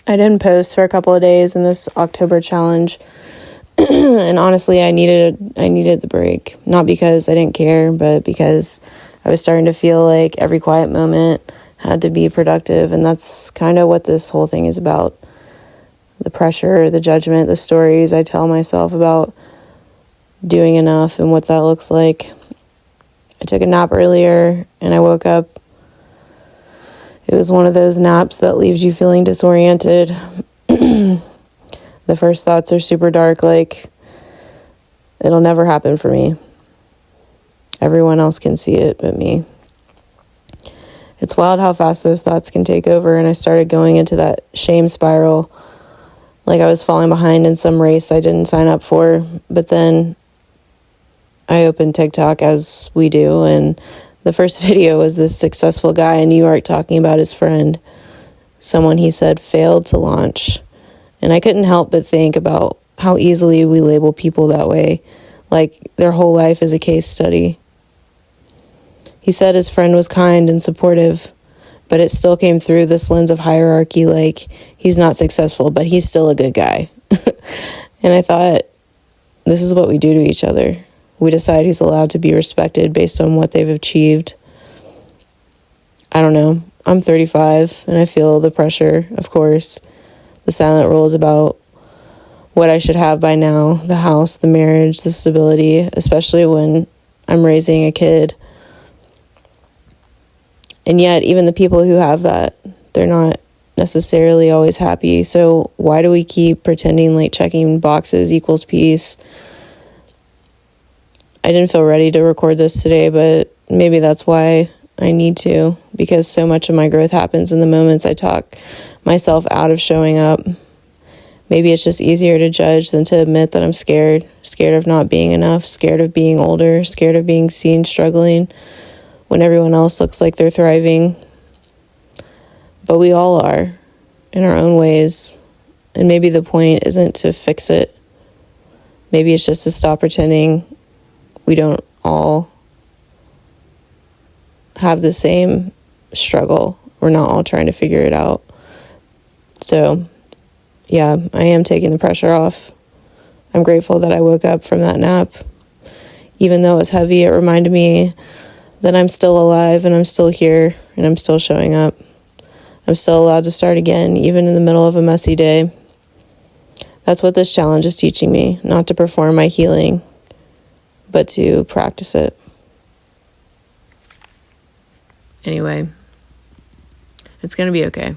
I didn't post for a couple of days in this October challenge. And honestly, I needed the break. Not because I didn't care, but because I was starting to feel like every quiet moment had to be productive. And that's kind of what this whole thing is about. The pressure, the judgment, the stories I tell myself about doing enough and what that looks like. I took a nap earlier and I woke up. It was one of those naps that leaves you feeling disoriented. The first thoughts are super dark, like, it'll never happen for me. Everyone else can see it but me. It's wild how fast those thoughts can take over, and I started going into that shame spiral, like I was falling behind in some race I didn't sign up for. But then I opened TikTok, as we do, and the first video was this successful guy in New York talking about his friend, someone he said failed to launch. And I couldn't help but think about how easily we label people that way, like their whole life is a case study. He said his friend was kind and supportive, but it still came through this lens of hierarchy, like he's not successful, but he's still a good guy. And I thought, this is what we do to each other. We decide who's allowed to be respected based on what they've achieved. I don't know. I'm 35 and I feel the pressure, of course. The silent rules about what I should have by now, the house, the marriage, the stability, especially when I'm raising a kid. And yet, even the people who have that, they're not necessarily always happy. So why do we keep pretending like checking boxes equals peace? I didn't feel ready to record this today, but maybe that's why I need to, because so much of my growth happens in the moments I talk myself out of showing up. Maybe it's just easier to judge than to admit that I'm scared of not being enough, scared of being older, scared of being seen struggling when everyone else looks like they're thriving. But we all are, in our own ways, and maybe the point isn't to fix it. Maybe it's just to stop pretending we don't all have the same struggle. We're not all trying to figure it out. So, yeah, I am taking the pressure off. I'm grateful that I woke up from that nap. Even though it was heavy, it reminded me that I'm still alive and I'm still here and I'm still showing up. I'm still allowed to start again, even in the middle of a messy day. That's what this challenge is teaching me, not to perform my healing, but to practice it. Anyway, it's going to be okay.